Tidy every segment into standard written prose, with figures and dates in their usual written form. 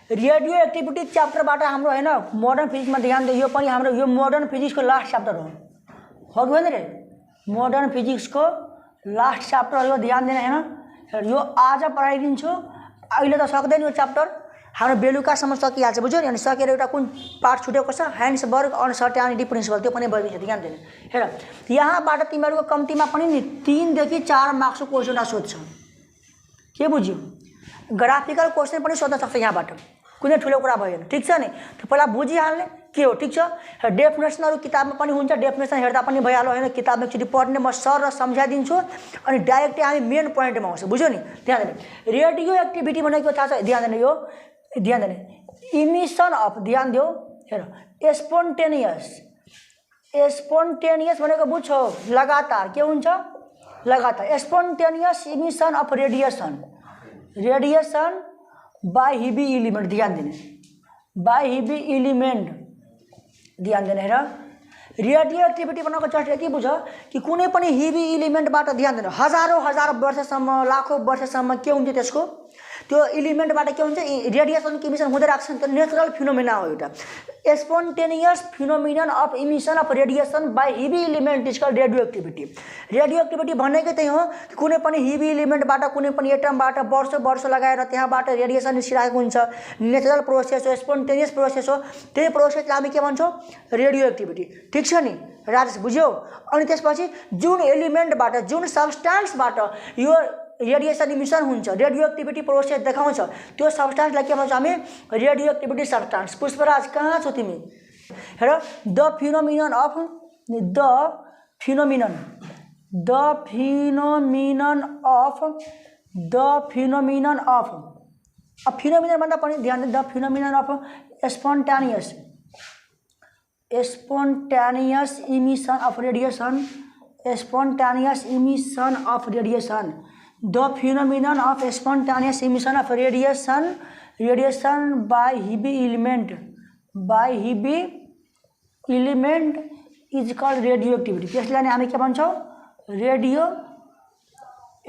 Radio activity च्याप्टरबाट हाम्रो हैन modern फिजिक्समा ध्यान दियो। यो पनि हाम्रो यो मोडर्न फिजिक्सको लास्ट च्याप्टर हो होइन रे, मोडर्न फिजिक्सको लास्ट च्याप्टर हो, ध्यान दिने हैन। यो आज पढाइदिन्छु, अहिले त सक्दैन यो च्याप्टर, हाम्रो बेलुकासम्म सकिहाल्छ बुझ्यो नि। अनि सकेर एउटा कुन पार्ट छुटेको छ हाइन्सबर्ग अनसर्टेनिटी प्रिन्सिपल, त्यो पनि बढिदिन्छ, ध्यान दिने। हेर यहाँबाट तिमीहरूको कम्तीमा पनि नि 3 देखि 4 मार्क्सको क्वेसन सोध्छ, के बुझ्यो? ग्राफिकल क्वेसन पनि सोध्न सक्छ यहाँबाट, कुनै ठुलो कुरा भएन, ठिक छ नि। त्यो पहिला बुझिहाल्ने के हो, ठिक छ। डेफिनेसनहरू किताबमा पनि हुन्छ, डेफिनेसन हेर्दा पनि भइहाल्यो होइन। किताबमा एकचोटि पढ्ने म सर र सम्झाइदिन्छु, अनि डाइरेक्टली हामी मेन पोइन्टमा आउँछ, बुझ्यो नि। ध्यान दिने, रेडियो एक्टिभिटी भनेको थाहा छ, ध्यान दिने। यो ध्यान दिने इमिसन अफ, ध्यान दियो हेर, स्पोन्टेनियस भनेको बुझ्छौ लगातार, के हुन्छ लगातार। Spontaneous emission of radiation by heebie element, ध्यान देने, बाई हिबी एलिमेंट, ध्यान देने। हेर रेडियो एक्टिभिटी भनेको जस्ट यति बुझ कि कुनै पनि हिबी एलिमेन्टबाट, ध्यान दिनु, हजारौं वर्षसम्म लाखौं वर्षसम्म के हुन्छ त्यसको, त्यो एलिमेन्टबाट के हुन्छ रेडिएसन इमिसन हुँदै राख्छ नि। त्यो नेचुरल फिनोमिना हो एउटा। Spontaneous phenomenon of emission of radiation by heavy element is called radioactivity. Radioactivity भनेकै त्यही हो कि कुनै पनि हिबी एलिमेन्टबाट, कुनै पनि एटमबाट वर्ष लगाएर त्यहाँबाट रेडिएसन निस्किरहेको हुन्छ। नेचुरल प्रोसेस हो, स्पोन्टेनियस प्रोसेस हो। त्यही प्रोसेसलाई हामी के भन्छौँ, रेडियो एक्टिभिटी, ठिक छ नि राजेश, बुझ्यौ? अनि त्यसपछि जुन एलिमेन्टबाट, जुन सब्सटेन्सबाट यो रेडिएसन इमिसन हुन्छ, रेडियो एक्टिभिटी प्रोसेस देखाउँछ, त्यो सब्सटेन्सलाई के भन्छौँ हामी, रेडियो एक्टिभिटी सब्सटेन्स। पुष्पराज कहाँ छौ तिमी? हेर द फिनोमिनन अफ अब फिनोमिनन भन्दा पनि ध्यान they, the phenomenon of spontaneous emission of radiation, the phenomenon of spontaneous emission of radiation by Higgs element is called radioactivity. त्यसलाई नै हामी के भन्छौँ, रेडियो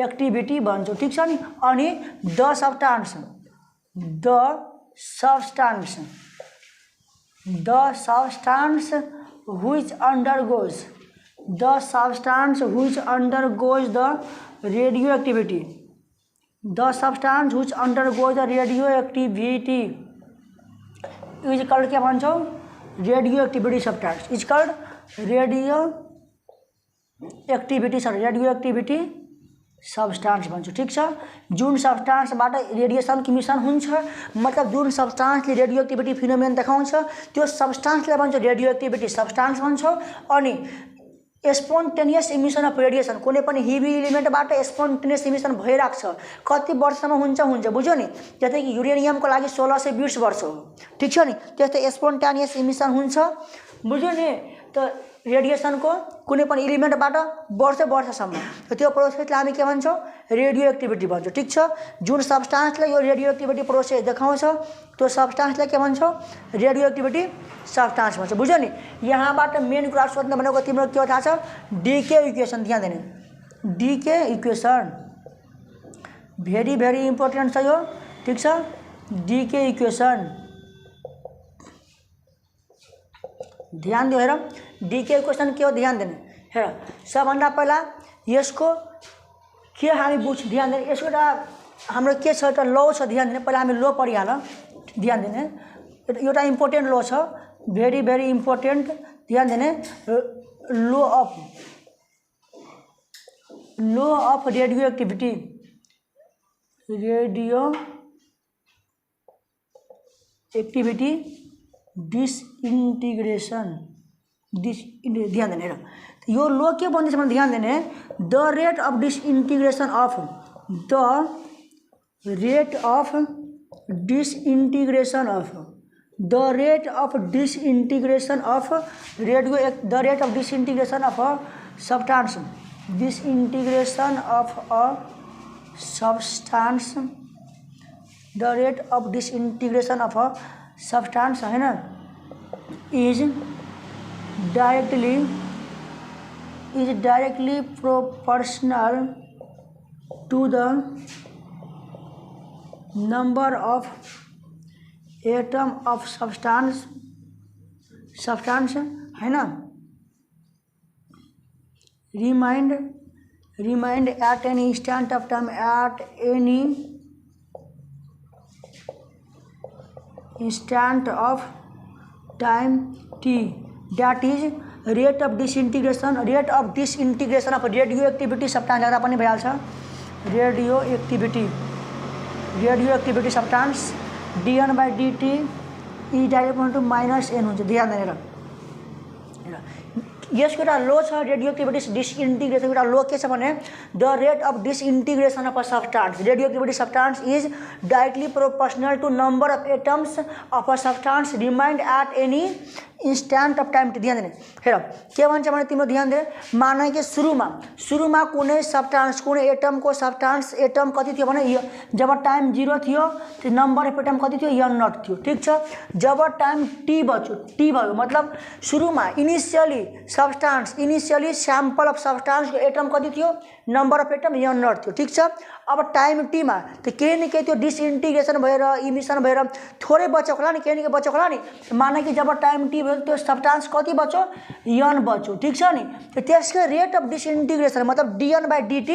एक्टिभिटी भन्छौँ, ठिक छ नि। अनि the substance which undergoes the radioactivity, is called क्या भन्छौँ, radioactivity substance is called radioactivity substance भन्छौँ, ठिक छ। जुन सब्सटेन्सबाट रेडिएसन इमिसन हुन्छ, मतलब जुन सब्सटेन्सले रेडियो एक्टिभिटी फिनोमेन देखाउँछ, त्यो सब्सटेन्सलाई भन्छ रेडियो एक्टिभिटी सब्सटेन्स भन्छौँ। अनि स्पोन्टेनियस इमिसन अफ रेडिएसन, कुनै पनि हिबी एलिमेन्टबाट स्पोन्टेनियस इमिसन भइरहेको छ, कति वर्षसम्म हुन्छ बुझ्यो नि। जस्तै कि युरेनियमको लागि 1620 वर्ष हो, ठिक छ नि। त्यस्तै स्पोन्टेनियस इमिसन हुन्छ, बुझ्यो नि। त रेडिएसनको कुनै पनि एलिमेन्टबाट वर्षसम्म, त्यो प्रोसेसलाई हामी के भन्छौँ, रेडियो एक्टिभिटी भन्छौँ, ठिक छ। जुन सब्सटेन्सले यो रेडियो एक्टिभिटी प्रोसेस देखाउँछ, त्यो सब्सटेन्सलाई के भन्छौँ, रेडियो एक्टिभिटी सब्सटेन्स भन्छ, बुझ्यो नि। यहाँबाट मेन कुरा सोध्न भनेको तिम्रो के थाहा छ, डीके इक्वेसन, ध्यान दिने। डीके इक्वेसन भेरी इम्पोर्टेन्ट छ यो, ठिक छ। डीके इक्वेसन ध्यान दियो। हेर डीके इक्वेसन के हो, ध्यान दिने। हेर सबभन्दा पहिला यसको के हामी बुझ्छ, ध्यान दिने। यसको एउटा हाम्रो के छ, एउटा ल छ, ध्यान दिने। पहिला हामी ल पढिहाल, ध्यान दिने। एउटा इम्पोर्टेन्ट ल छ, भेरी इम्पोर्टेन्ट, ध्यान दिने। लो अफ रेडियो एक्टिभिटी, डिसइन्टिग्रेसन, ध्यान देने। यो लो के भन्दैछ भने ध्यान देने, the rate of disintegration of a substance है ना, is directly proportional to the number of atom of substance है ना, remind at any instant of time at any instant of time t that is rate of disintegration of radioactivity substance अगर अपन भइहाल्छ radioactivity substance dN/dt ई direct to -n हुन्छ। ध्यान दिएर यसको एउटा लो छ रेडियोएक्टिभिटी डिसइन्टिग्रेसन एउटा लो के छ भने the rate of disintegration of a substance radioactivity substance is directly proportional to number of atoms of a substance remained at any instant of time. ध्यान दिने हेर के भन्छ भने तिम्रो ध्यान दे माने कि सुरुमा कुनै सब्सटेंस कुनै एटमको सब्सटेंस एटम कति थियो भने जब टाइम 0 थियो त्यो नंबर अफ एटम कति थियो n0 थियो। ठीक छ, जब टाइम t भयो मतलब सुरुमा इनिशियली सैंपल अफ सब्सटेंस को एटम कति थियो नंबर अफ एटम n0 थियो। ठीक छ, अब टाइम t मा त्यो केही न केही त्यो डिसइन्टिग्रेसन भएर इमिसन भएर थोरै बचेको होला नि, केही न केही बचेको होला नि, माने कि जब टाइम t भयो त्यो सब्सटेंस कति बच्यो n बच्यो। ठीक छ नि, त्यसको रेट अफ डिसइन्टिग्रेसन मतलब dN/dt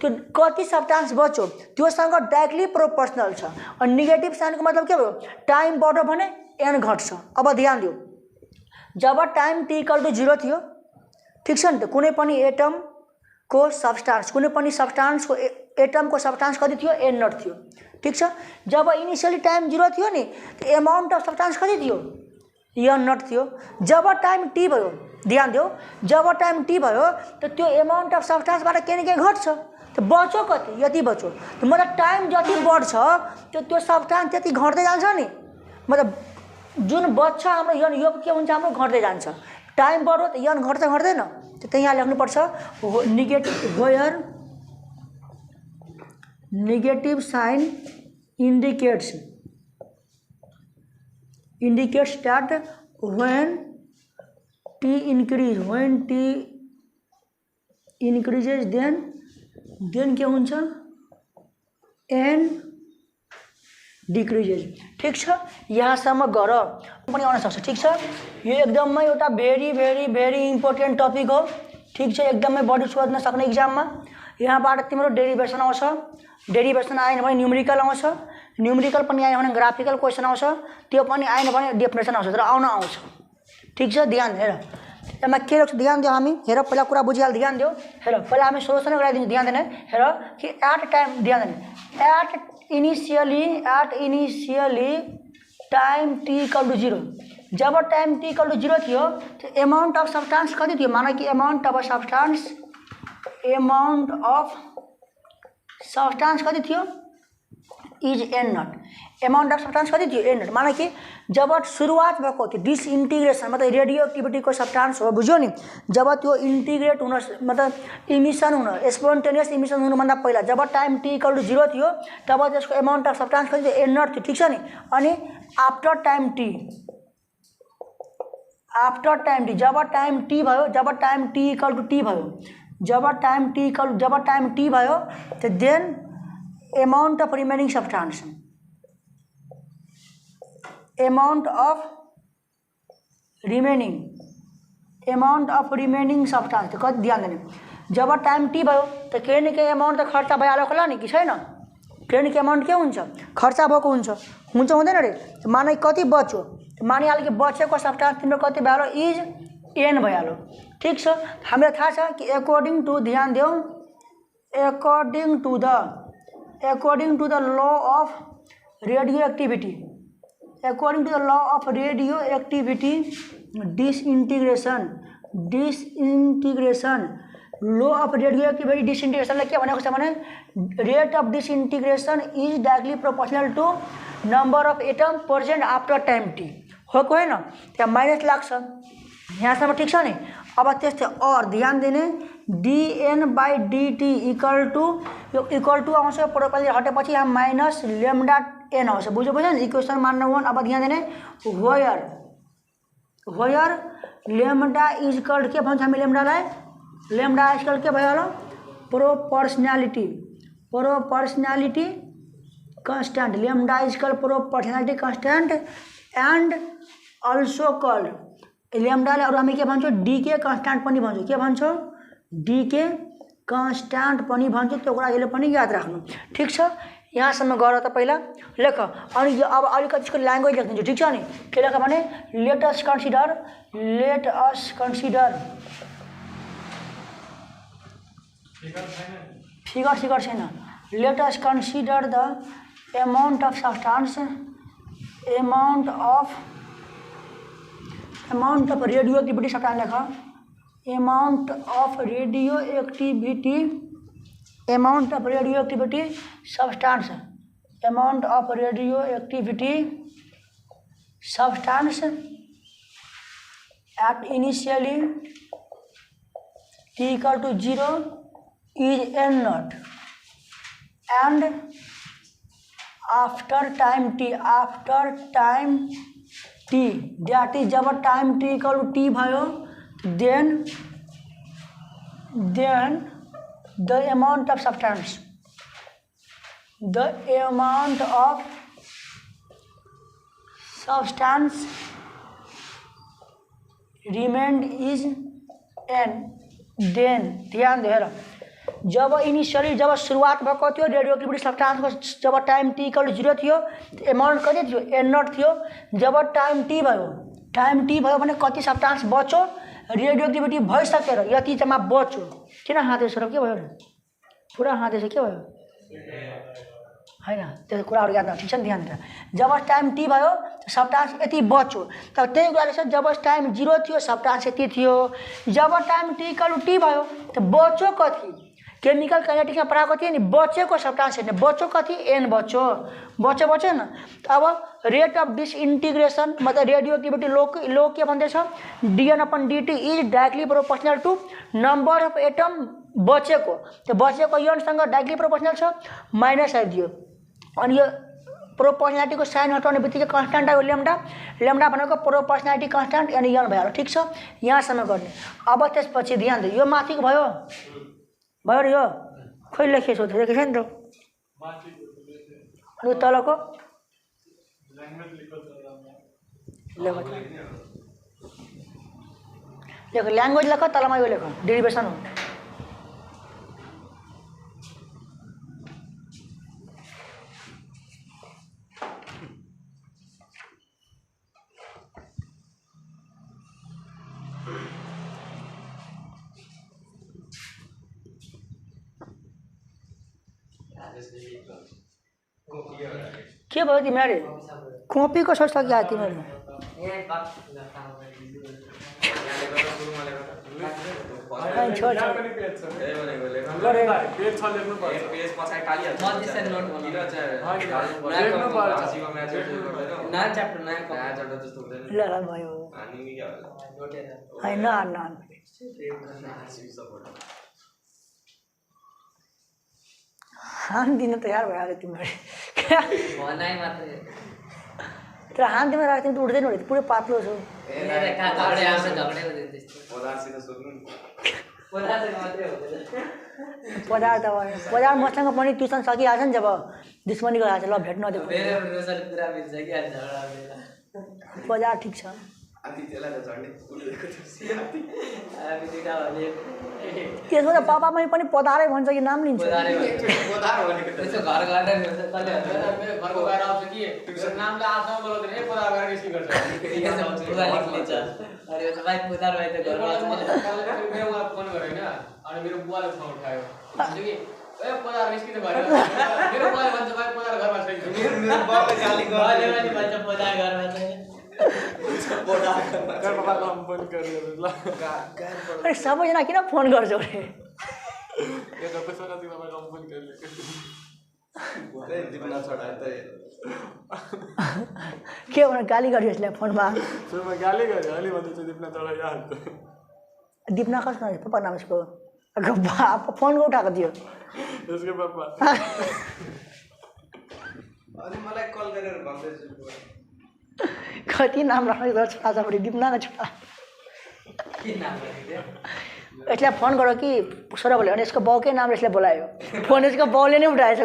त्यो कति सब्सटेंस बच्यो त्योसँग डाइरेक्टली प्रोपोर्शनल छ। अनि नेगेटिभ साइनको मतलब के भयो टाइम बढ्यो भने n घट्छ। अब ध्यान दियो जब टाइम t = 0 थियो ठीक छ नि त कुनै पनि एटमको सब्सटेंस कुनै पनि सब्सटेंसको एटमको सब्सटेंस कति थियो n0 थियो। ठीक छ, जब इनिशियली टाइम 0 थियो नि एमाउन्ट अफ सब्सटेंस कति थियो n0 थियो। जब टाइम t भयो ध्यान दियो जब टाइम t भयो त त्यो एमाउन्ट अफ सब्सटेंसबाट के न के घट्छ त बच्यो कति यति बच्यो। मतलब टाइम जति बढ्छ त्यो सब्सटेंस त्यति घट्दै जान्छ नि, मतलब जुन बच्छ हाम्रो यो के हुन्छ हाम्रो घट्दै जान्छ। टाइम बढ्यो त n घट्छ घट्दैन त्यही यहाँ लेख्नुपर्छ negative sign indicates that when t increases then के हुन्छ n डिक्रिजेस। ठीक छ, यहाँसम्म गर पनि आउन सक्छ। ठीक छ, यो एकदमै एउटा भेरी इम्पोर्टेन्ट टपिक हो। ठीक छ, एकदमै बढी सोध्न सक्ने एक्जाममा यहाँबाट तिम्रो डेरिभेसन आउँछ, डेरिभेसन आएन भने न्युमेरिकल आउँछ, न्युमेरिकल पनि आएन भने ग्राफिकल क्वेसन आउँछ, त्यो पनि आएन भने डेफिनेसन आउँछ तर आउँछ। ठीक छ, ध्यान हेर यसमा के लेख्छ ध्यान दियो हामी हेर पहिला कुरा बुझिहाल ध्यान दियो हेर पहिला हामी सोल्युसन गराइदिन्छ ध्यान दिने हेर कि एट टाइम ध्यान दिने एट इनिशियली टाइम t = 0 जब टाइम t = 0 थियो तो अमाउंट अफ सब्सटेंस कति थियो माना कि अमाउंट अफ सब्सटेंस कति थियो is n0 amount of substance कति थियो n0 माना कि जब सुरुवात भएको थियो डिसइन्टिग्रेसन मतलब रेडियो एक्टिविटी को सब्सटेंस हो बुझ्यो नि जब त्यो इंटीग्रेट हुन मतलब इमिशन हुन स्पोन्टेनियस इमिशन हुनु भन्दा पहिला जब टाइम t = 0 थियो तब त्यसको अमाउंट अफ सब्सटेंस कति थियो n0 थियो। ठीक छ नि, अनि आफ्टर टाइम t जब टाइम t भयो जब टाइम t भयो जब टाइम t भयो तो then amount of remaining substance amount of remaining substance तो कति ध्यान देने जब टाइम t भयो तो केही न केही अमाउंट त खर्च भइहाल्यो होला नि कि छैन केही न केही अमाउंट के हुन्छ खर्च भएको हुन्छ हुँदैन रे माने कति बच्यो मानिहाल्यो कि बचेको सब्सटेंस तिम्रो कति भइहाल्यो इज n भइहाल्यो। ठीक छ, हामीलाई थाहा छ कि अकॉर्डिंग टू ध्यान दियो according to the law of radioactivity disintegration law of radioactivity डिसइन्टिग्रेसनले के भनेको छ भने rate of disintegration is directly proportional to number of atom present after time t हो कि होइन त्यहाँ माइनस लाग्छ यहाँसम्म। ठीक छ नि, अब त्यस्तै और ध्यान दिने dN/dt इक्वल टू आउँछ प्रोपोर्शनल हटेपछि यहाँ माइनस लेम्डा n आउँछ बुझ्यो नि इक्वेसन मान्न 1। अब ध्यान दिने वेयर लेम्डा इज इक्वल के भन्छ हामी लेम्डालाई लेम्डा इज इक्वल के भयो होला proportionality constant. Lambda is called proportionality constant and also called lambda ले और हामी के भन्छौँ d के constant पनि भन्छौँ के भन्छौँ d के constant पनि भन्छौँ त्यो कुरा अहिले पनि याद राख्नु ठीक छ यहाँसम्म गर त पहिला लेख अनि यो अब अलिकति यसको ल्याङ्ग्वेज लेख्दिन्छु ठीक छ नि के लेख भने let us consider फिगर छैन let us consider the amount of substance amount of radioactivity सबटा लेख amount of radioactivity substance amount of radioactivity substance at initially t equal to 0 is n0 and after time t that is जब time t equal to t भयो then the amount of substance remained is n then ध्यान they job initially जब सुरुवात भएको थियो रेडियोएक्टिभिटी सब्स्टान्सको जब time T equal 0 थियो amount कति थियो n0 थियो जब टाइम टी भयो भने कति सब्स्टान्स बच्यो रेडियोएक्टिभिटी भइसकेर यति जम्मा बच्यो किन हाँदैछ र के भयो पुरा हाँदैछ के भयो हैन त्यो कुराहरु याद छ ठीक छ नि ध्यान दिएर जब टाइम टी भयो सब्स्टान्स यति बच्यो तर त्यही कुराले छ जब टाइम 0 थियो सब्स्टान्स यति थियो जब टाइम टी इक्वल टी भयो त बच्यो कति केमिकल काइनेटिक्समा पढाएको थियो नि बचेको सब्स्टान्स हैन बच्यो कति n बच्यो न अब रेट अफ डिसइन्टिग्रेसन मतलब रेडियोएक्टिभिटी लो के भन्दैछ dN/dt is directly proportional to number of atom बचेको त्यो बचेको n सँग डाइरेक्टली प्रोपोर्शनल छ माइनस आइदियो अनि यो प्रोपोर्शनालिटीको साइन हटाउने बित्तिकै कन्स्ट्यान्ट आयो ल्याम्डा भनेको प्रोपोर्शनालिटी कन्स्ट्यान्ट यानी n भयो ठीक छ यहाँसम्म गर्ने अब त्यसपछि ध्यान दियो यो माथिको भयो र यो खोइ लेखेको छ लेखेको छ नि त अनि तलको लेख ल्याङ्ग्वेज लेख तलमा यो लेख डेरिभेसन हो के भयो तिमीहरु कपीको सोच सक्या तिमीहरु हान दिन तयार भइहाल्यो तिमीहरु भनाइ मात्र तर हान तिमी राख्दै त उड्दैन उड्दै पुरै पातलो छु ए का झगडे आउँछ झगडे हुँदै त्यस्तो पदार्थसित सोध्नु पदार्थ मात्रै हुँदैन पदार्थ मसँग पनि ट्युसन सकिहाल्छ नि जब दुश्मनी गराछ ल भेट्न नदियो मेरो रोजले पुरा मिल्छ कि झगडा आउँदैन पदार्थ ठीक छ आती त्यसलाई त झन्डै उडेको थियो हामी दुईटा भने त्यसो त पापामै पनि पदारै भन्छ कि नाम लिन्छ पदार भनेको त त्यसो घर घरले हुन्छ तले मेरो घरको बाहिर आउँछ कि ट्युसन नामले आफै बोलाउँदैन ए पदार गरेर के गर्छ पुरा लेख्लिन्छ अरे यो त भाइ पदार भए त घरमा आउँछ मेरो बुवा फोन गर्यो हैन अनि मेरो बुवाले फोन उठायो भन्छ कि ए पदार निस्किन भयो मेरो बुवाले भन्छ भाइ पदार घरमा छैन मेरो बुवाले गाली गर्यो अनि भन्छ पदार घरमा छैन अरे सबैजना किन फोन गर्छौ रे के भने गाली गर्यो यसले फोनमा गाली गर्यो अलि भन्दै दिपना चढा यार दिपना कसको पप्पा नाम उसको फोन को उठाएको थियो यसको पप्पा अनि मलाई कल गरेर भन्दै कति नाम राख्दै गर्छ छोराछोरी दिपना न छोरा के नाम राख्दियो यसले फोन गर्यो कि छोरा बोल्यो अनि यसको बाउकै नाम यसले बोलायो फोन यसको बाउले नै उठाएछ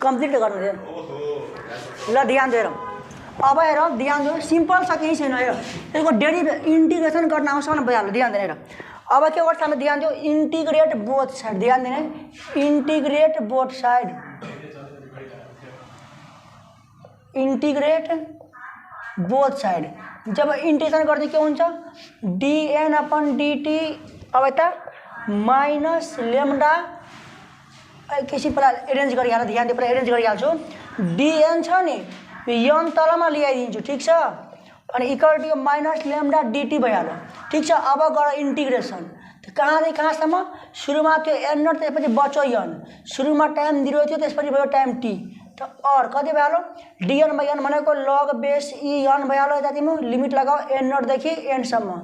कंप्लीट गर्नु दे ल ध्यान दिएर अब हेर ध्यान दिनु सिम्पल छ केही छैन हेर त्यसको इंटीग्रेशन गर्न आउँछ भने भइहाल्यो ध्यान दिएर अब के गर्छ हामी ध्यान दियो इंटीग्रेट बोथ साइड ध्यान दिने integrate both side integrate both side जब इंटीग्रेशन गर्दै के हुन्छ dn अपन dt अब यता माइनस लेम्डा किसी पहिला एरेन्ज गरिहाल्नु ध्यान दिए पहिला एरेन्ज गरिहाल्छु dn छ नि n तलमा ल्याइदिन्छु ठीक छ अनि equal to minus lambda dt भइहाल्यो ठीक छ अब गर इंटीग्रेशन कहाँदेखि कहाँसम्म सुरुमा त्यो n नट त्यसपछि बच्यो n सुरुमा टाइम 0 थियो त्यसपछि भयो टाइम t त और कति भइहाल्यो dn बाइ n भनेको log बेस en भइहाल्यो यता तिम्रो लिमिट लगाऊ n नट देखि n सम्म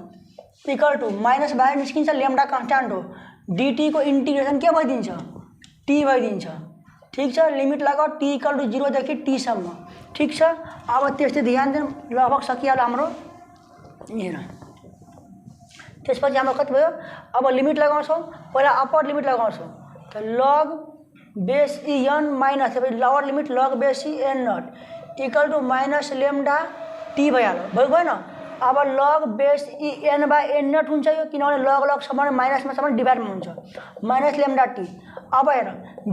इक्वल टु माइनस बाहिर निस्किन्छ लेम्डा कन्स्ट्यान्ट हो dt को इंटीग्रेशन के भइदिन्छ t भइदिन्छ ठीक छ लिमिट लगाऊ t इक्वल टु 0 देखि t सम्म ठीक छ अब त्यस्तै ध्यान दिनु लगभग सकिहाल्यो हाम्रो हेर त्यसपछि हाम्रो कति भयो अब लिमिट लगाउँछौँ पहिला अप्पर लिमिट लगाउँछौँ त log base en minus lower limit log base n not equal to minus lambda t भइहाल्यो भएन अब log base n by n nought हुन्छ यो किनभने लग समान माइनसमा समान डिभाइडमा हुन्छ माइनस लेम्डा t अब हेर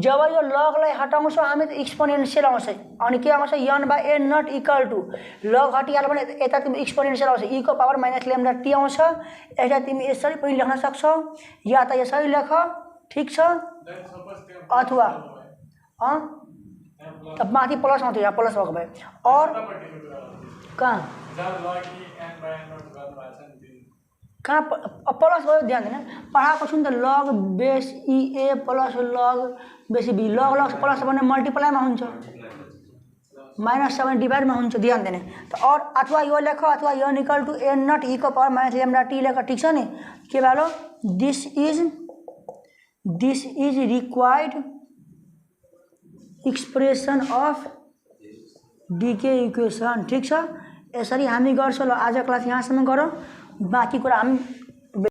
जब यो लगलाई हटाउँछौँ हामी त एक्सपोनेन्शियल आउँछ अनि के आउँछ n by n not equal to log हटिहाल्यो भने यता तिमी एक्सपोनेन्शियल आउँछ e को पावर माइनस लेम्डा t आउँछ यता तिमी यसरी पनि लेख्न सक्छौ या त यसरी लेख ठीक छ अथवा तब माथि प्लस आउँथ्यो यहाँ प्लस भएको भए और कहाँ कहाँ प्लस भयो ध्यान दिन पढाएको छु नि त log base A plus log base B log plus भने मल्टिप्लाईमा हुन्छ माइनस 7 डिभाइडमा हुन्छ ध्यान दिने त और अथवा यो लेख अथवा n equal to n nought e को पावर माइनस लेम्डा t लेख ठीक छ नि के भयो this is required expression of decay equation ठीक छ यसरी हामी गर्छौं ल आज क्लास यहाँसम्म गरौँ बाँकी कुरा हामी